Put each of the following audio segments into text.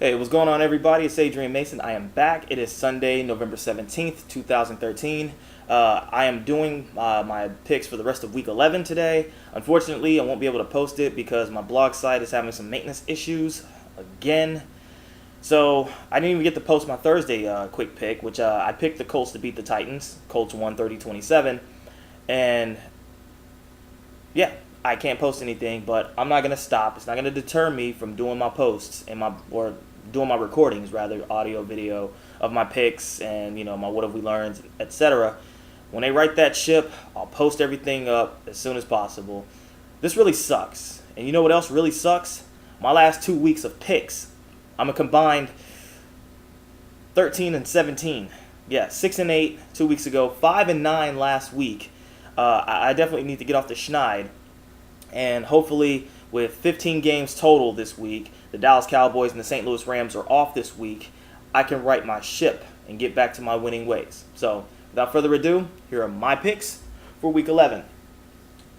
Hey, what's going on, everybody? It's Adrian Mason. I am back. It is Sunday, November 17th, 2013. I am doing my picks for the rest of Week 11 today. Unfortunately, I won't be able to post it because my blog site is having some maintenance issues again. So I didn't even get to post my Thursday quick pick, which I picked the Colts to beat the Titans. Colts won 30-27. And yeah, I can't post anything, but I'm not going to stop. It's not going to deter me from doing my posts and or doing my recordings, rather, audio, video, of my picks and, my what have we learned, etc. When they write that ship, I'll post everything up as soon as possible. This really sucks. And you know what else really sucks? My last 2 weeks of picks. I'm a combined 13-17. Yeah, 6-8 2 weeks ago, 5-9 last week. I definitely need to get off the schneid. And hopefully, with 15 games total this week, the Dallas Cowboys and the St. Louis Rams are off this week, I can right my ship and get back to my winning ways. So, without further ado, here are my picks for Week 11.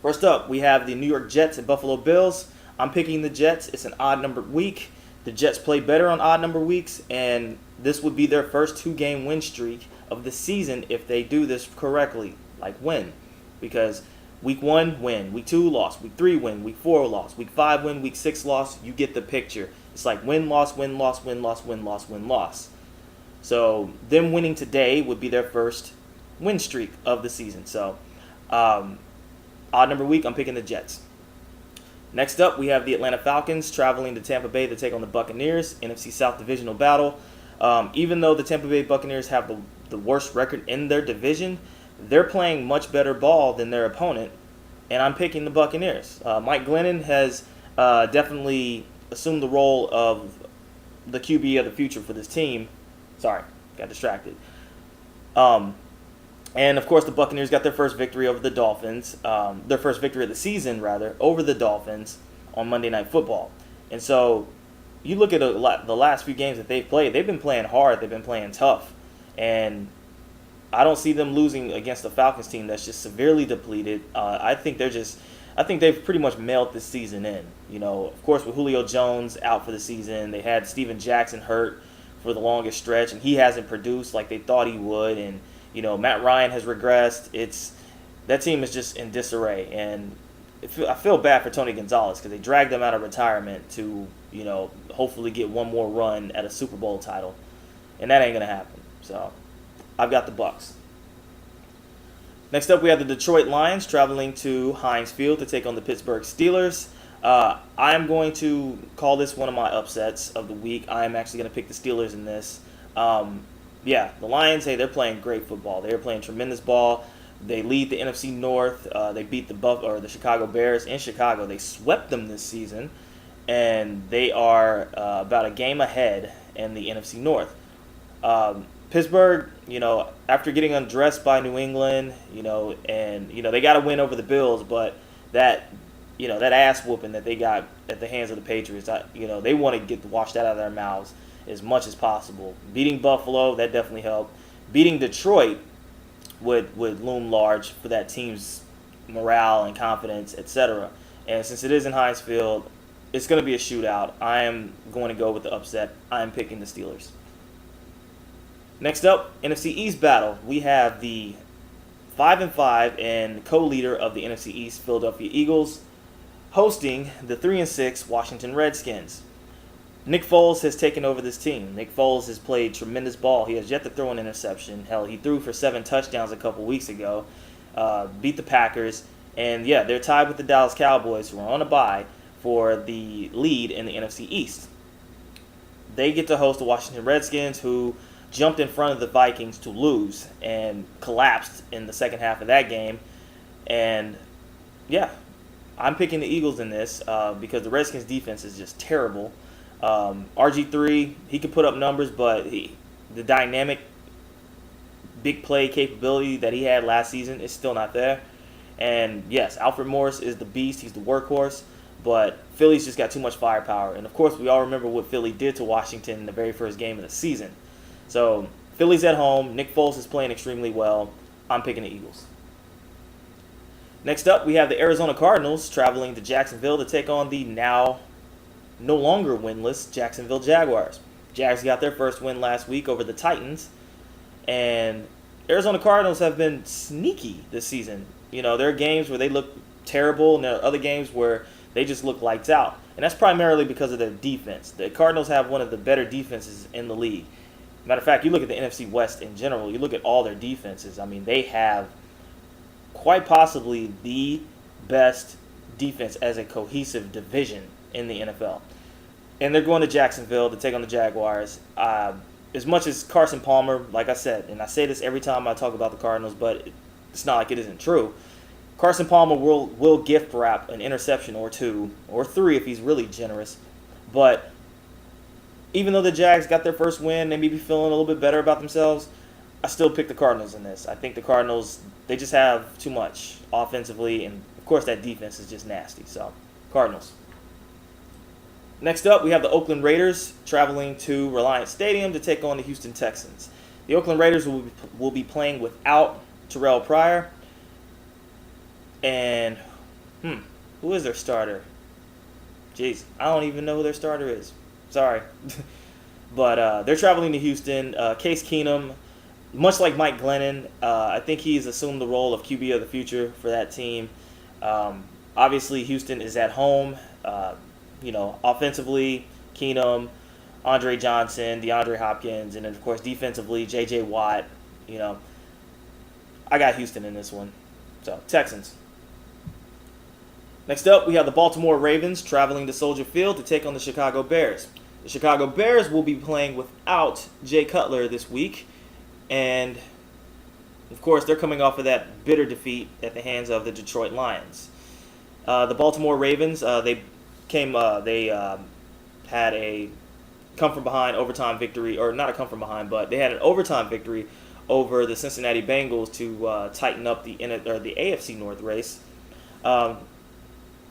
First up, we have the New York Jets and Buffalo Bills. I'm picking the Jets. It's an odd-numbered week. The Jets play better on odd-number weeks, and this would be their first two-game win streak of the season if they do this correctly, like win. Because Week 1, win. Week 2, loss. Week 3, win. Week 4, loss. Week 5, win. Week 6, loss. You get the picture. It's like win, loss, win, loss, win, loss, win, loss, win, loss. So them winning today would be their first win streak of the season. So odd number week, I'm picking the Jets. Next up, we have the Atlanta Falcons traveling to Tampa Bay to take on the Buccaneers, NFC South divisional battle. Even though the Tampa Bay Buccaneers have the worst record in their division, they're playing much better ball than their opponent, and I'm picking the Buccaneers. Mike Glennon has definitely assumed the role of the QB of the future for this team. Sorry, got distracted. And, of course, the Buccaneers got their first victory over the Dolphins, their first victory of the season, rather, over the Dolphins on Monday Night Football. And so you look at the last few games that they've played, they've been playing hard, they've been playing tough, and I don't see them losing against the Falcons team that's just severely depleted. I think they've pretty much mailed this season in. Of course, with Julio Jones out for the season, they had Steven Jackson hurt for the longest stretch, and he hasn't produced like they thought he would. And Matt Ryan has regressed. That team is just in disarray, and I feel bad for Tony Gonzalez because they dragged him out of retirement to hopefully get one more run at a Super Bowl title, and that ain't gonna happen. So I've got the Bucs. Next up, we have the Detroit Lions traveling to Heinz Field to take on the Pittsburgh Steelers. I'm going to call this one of my upsets of the week. I'm actually going to pick the Steelers in this. The Lions, hey, they're playing great football. They're playing tremendous ball. They lead the NFC North. They beat the Chicago Bears in Chicago. They swept them this season, and they are about a game ahead in the NFC North. Pittsburgh, after getting undressed by New England, and they got to win over the Bills, but that ass whooping that they got at the hands of the Patriots, they want to get washed out of their mouths as much as possible. Beating Buffalo, that definitely helped. Beating Detroit would loom large for that team's morale and confidence, etc. And since it is in Heinz Field, it's going to be a shootout. I am going to go with the upset. I am picking the Steelers. Next up, NFC East battle. We have the 5-5 and co-leader of the NFC East, Philadelphia Eagles, hosting the 3-6 Washington Redskins. Nick Foles has taken over this team. Nick Foles has played tremendous ball. He has yet to throw an interception. Hell, he threw for 7 touchdowns a couple weeks ago, beat the Packers, and yeah, they're tied with the Dallas Cowboys, who are on a bye for the lead in the NFC East. They get to host the Washington Redskins, who jumped in front of the Vikings to lose and collapsed in the second half of that game. And yeah, I'm picking the Eagles in this because the Redskins defense is just terrible. RG3, he could put up numbers, but the dynamic big play capability that he had last season is still not there. And yes, Alfred Morris is the beast. He's the workhorse. But Philly's just got too much firepower. And of course, we all remember what Philly did to Washington in the very first game of the season. So Philly's at home. Nick Foles is playing extremely well. I'm picking the Eagles. Next up, we have the Arizona Cardinals traveling to Jacksonville to take on the now no longer winless Jacksonville Jaguars. Jags got their first win last week over the Titans, and Arizona Cardinals have been sneaky this season. There are games where they look terrible, and there are other games where they just look lights out. And that's primarily because of their defense. The Cardinals have one of the better defenses in the league. Matter of fact, you look at the NFC West in general, you look at all their defenses. I mean, they have quite possibly the best defense as a cohesive division in the NFL. And they're going to Jacksonville to take on the Jaguars. As much as Carson Palmer, like I said, and I say this every time I talk about the Cardinals, but it's not like it isn't true. Carson Palmer will gift wrap an interception or two, or three if he's really generous. But even though the Jags got their first win, they may be feeling a little bit better about themselves, I still pick the Cardinals in this. I think the Cardinals, they just have too much offensively, and of course that defense is just nasty. So, Cardinals. Next up, we have the Oakland Raiders traveling to Reliant Stadium to take on the Houston Texans. The Oakland Raiders will be playing without Terrell Pryor. And, who is their starter? Jeez, I don't even know who their starter is. Sorry. But they're traveling to Houston. Case Keenum, much like Mike Glennon, I think he's assumed the role of QB of the future for that team. Obviously, Houston is at home. Offensively, Keenum, Andre Johnson, DeAndre Hopkins, and then, of course, defensively, J.J. Watt. I got Houston in this one. So, Texans. Next up, we have the Baltimore Ravens traveling to Soldier Field to take on the Chicago Bears. The Chicago Bears will be playing without Jay Cutler this week. And, of course, they're coming off of that bitter defeat at the hands of the Detroit Lions. The Baltimore Ravens, they had a come-from-behind overtime victory, or not a come-from-behind, but they had an overtime victory over the Cincinnati Bengals to tighten up the AFC North race.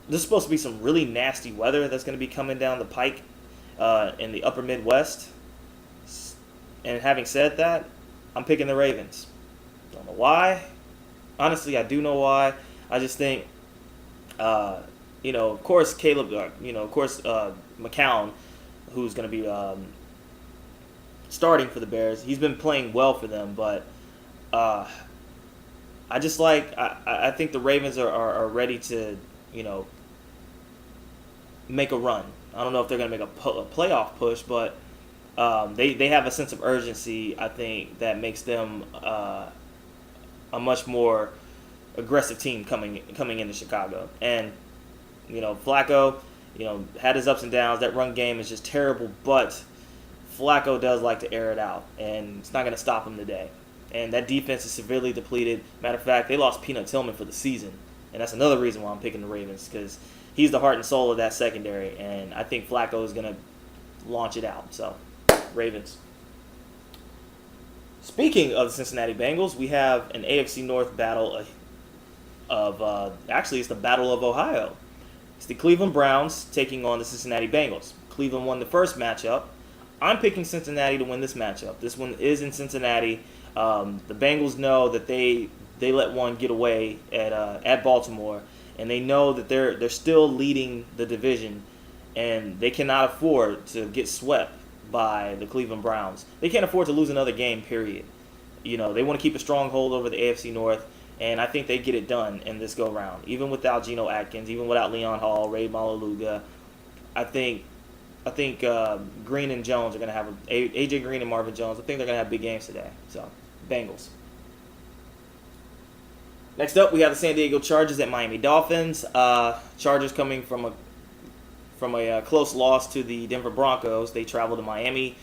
This is supposed to be some really nasty weather that's going to be coming down the pike in the upper Midwest. And having said that, I'm picking the Ravens. Don't know why. Honestly, I do know why. I just think, of course, McCown, who's going to be starting for the Bears, he's been playing well for them, but I think the Ravens are ready to, make a run. I don't know if they're going to make a playoff push, but they have a sense of urgency, I think, that makes them a much more aggressive team coming into Chicago. And, Flacco, had his ups and downs. That run game is just terrible, but Flacco does like to air it out, and it's not going to stop him today. And that defense is severely depleted. Matter of fact, they lost Peanut Tillman for the season, and that's another reason why I'm picking the Ravens, because he's the heart and soul of that secondary, and I think Flacco is going to launch it out. So, Ravens. Speaking of the Cincinnati Bengals, we have an AFC North battle actually, it's the Battle of Ohio. It's the Cleveland Browns taking on the Cincinnati Bengals. Cleveland won the first matchup. I'm picking Cincinnati to win this matchup. This one is in Cincinnati. The Bengals know that they let one get away at Baltimore, and they know that they're still leading the division, and they cannot afford to get swept by the Cleveland Browns. They can't afford to lose another game, period. They want to keep a stronghold over the AFC North, and I think they get it done in this go-round. Even without Geno Atkins, even without Leon Hall, Ray Malaluga, I think Green and Jones are going to have AJ Green and Marvin Jones. I think they're going to have big games today. So, Bengals. Next up, we have the San Diego Chargers at Miami Dolphins. Chargers coming from a close loss to the Denver Broncos. They travel to Miami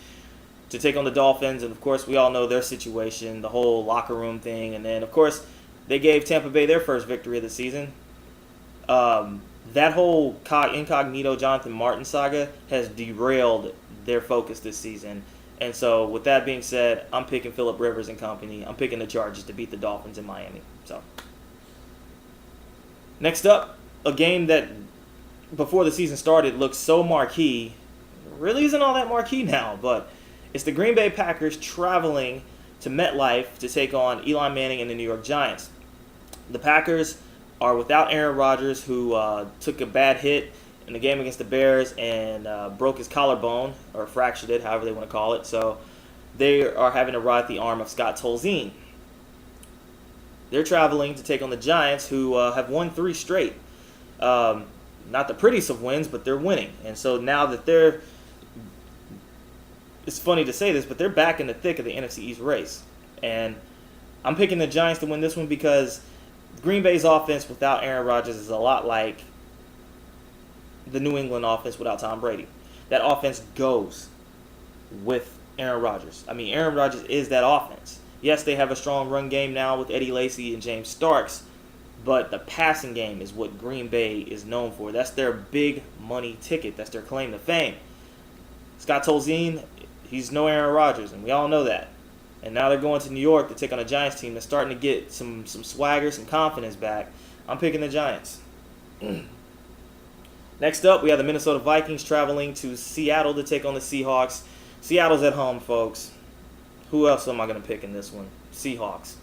to take on the Dolphins, and of course, we all know their situation, the whole locker room thing, and then of course, they gave Tampa Bay their first victory of the season. That whole incognito Jonathan Martin saga has derailed their focus this season. And so, with that being said, I'm picking Phillip Rivers and company. I'm picking the Chargers to beat the Dolphins in Miami. So, next up, a game that before the season started looked so marquee. Really isn't all that marquee now, but it's the Green Bay Packers traveling to MetLife to take on Eli Manning and the New York Giants. The Packers are without Aaron Rodgers, who took a bad hit in the game against the Bears and broke his collarbone, or fractured it, however they want to call it. So they are having to ride the arm of Scott Tolzien. They're traveling to take on the Giants, who have won 3 straight. Not the prettiest of wins, but they're winning. And so now that it's funny to say this, but they're back in the thick of the NFC East race. And I'm picking the Giants to win this one because Green Bay's offense without Aaron Rodgers is a lot like the New England offense without Tom Brady. That offense goes with Aaron Rodgers. I mean, Aaron Rodgers is that offense. Yes, they have a strong run game now with Eddie Lacy and James Starks, but the passing game is what Green Bay is known for. That's their big money ticket. That's their claim to fame. Scott Tolzien, he's no Aaron Rodgers, and we all know that. And now they're going to New York to take on a Giants team that's starting to get some swagger, some confidence back. I'm picking the Giants. Next up, we have the Minnesota Vikings traveling to Seattle to take on the Seahawks. Seattle's at home, folks. Who else am I going to pick in this one? Seahawks.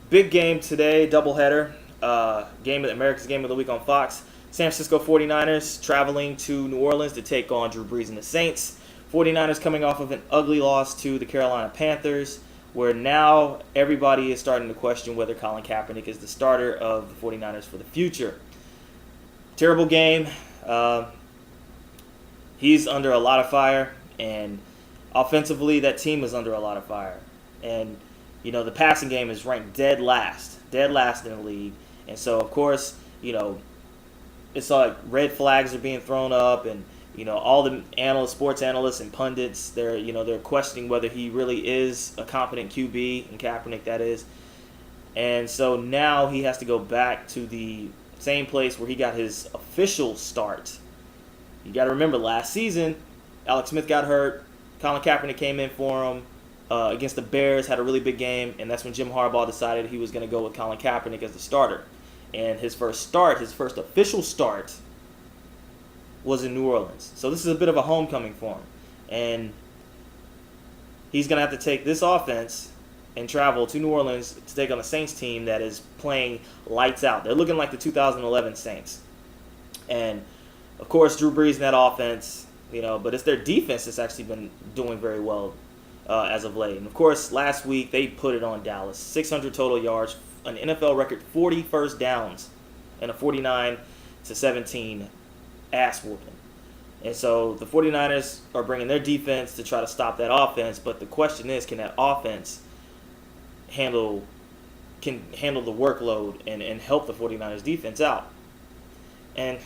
Big game today, doubleheader. America's Game of the Week on Fox. San Francisco 49ers traveling to New Orleans to take on Drew Brees and the Saints. 49ers coming off of an ugly loss to the Carolina Panthers, where now everybody is starting to question whether Colin Kaepernick is the starter of the 49ers for the future. Terrible game. He's under a lot of fire, and offensively that team is under a lot of fire. And, you know, the passing game is ranked dead last in the league. And so, of course, you know, it's like red flags are being thrown up, and you know, all the sports analysts and pundits, they're questioning whether he really is a competent QB, and Kaepernick that is. And so now he has to go back to the same place where he got his official start. You got to remember, last season, Alex Smith got hurt. Colin Kaepernick came in for him against the Bears, had a really big game, and that's when Jim Harbaugh decided he was going to go with Colin Kaepernick as the starter. And his first official start, was in New Orleans. So this is a bit of a homecoming for him. And he's going to have to take this offense and travel to New Orleans to take on the Saints team that is playing lights out. They're looking like the 2011 Saints. And, of course, Drew Brees in that offense, you know, but it's their defense that's actually been doing very well as of late. And, of course, last week they put it on Dallas. 600 total yards, an NFL record 40 first downs, and a 49-17 ass whooping. And so the 49ers are bringing their defense to try to stop that offense, but the question is, can that offense handle the workload and help the 49ers defense out? And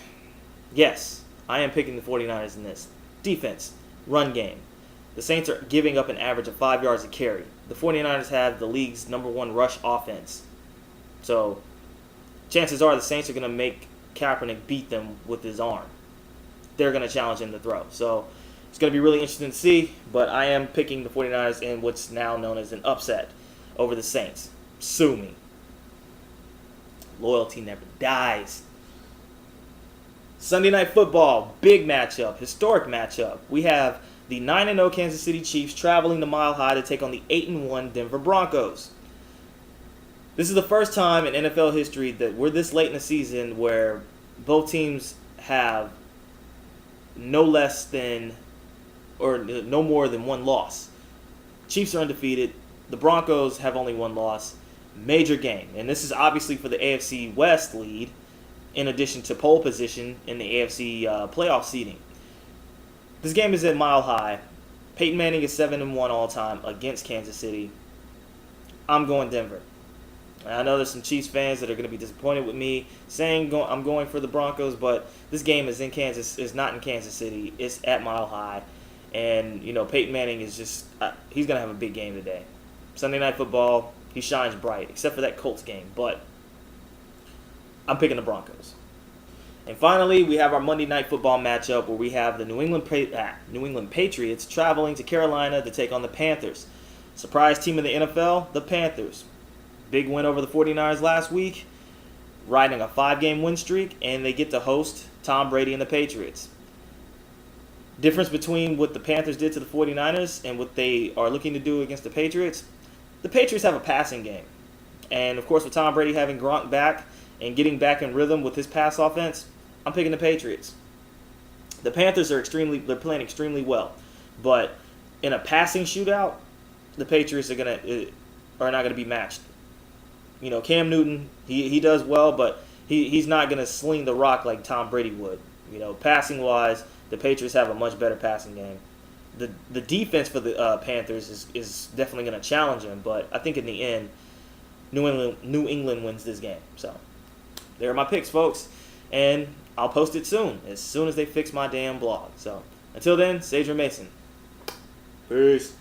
yes, I am picking the 49ers in this. Defense, run game. The Saints are giving up an average of 5 yards a carry. The 49ers have the league's #1 rush offense. So chances are the Saints are going to make Kaepernick beat them with his arm. They're going to challenge him to throw. So it's going to be really interesting to see, but I am picking the 49ers in what's now known as an upset over the Saints. Sue me. Loyalty never dies. Sunday Night Football, big matchup, historic matchup. We have the 9-0 Kansas City Chiefs traveling to Mile High to take on the 8-1 Denver Broncos. This is the first time in NFL history that we're this late in the season where both teams have no less than or no more than one loss. Chiefs are undefeated. The Broncos have only one loss. Major game. And this is obviously for the AFC West lead, in addition to pole position in the AFC playoff seeding. This game is at Mile High. Peyton Manning is 7-1 all time against Kansas City. I'm going Denver. I know there's some Chiefs fans that are going to be disappointed with me saying I'm going for the Broncos, but this game is in Kansas. It's not in Kansas City. It's at Mile High, and you know Peyton Manning is just he's going to have a big game today. Sunday Night Football, he shines bright, except for that Colts game. But I'm picking the Broncos. And finally, we have our Monday Night Football matchup where we have the New England Patriots traveling to Carolina to take on the Panthers. Surprise team in the NFL, the Panthers. Big win over the 49ers last week, riding a 5-game win streak, and they get to host Tom Brady and the Patriots. Difference between what the Panthers did to the 49ers and what they are looking to do against the Patriots have a passing game. And, of course, with Tom Brady having Gronk back and getting back in rhythm with his pass offense, I'm picking the Patriots. The Panthers they're playing extremely well, but in a passing shootout, the Patriots are not gonna be matched. You know, Cam Newton, he does well, but he's not gonna sling the rock like Tom Brady would. You know, passing wise, the Patriots have a much better passing game. The defense for the Panthers is definitely gonna challenge him, but I think in the end, New England wins this game. So there are my picks, folks, and I'll post it soon as they fix my damn blog. So until then, Sadra Mason. Peace.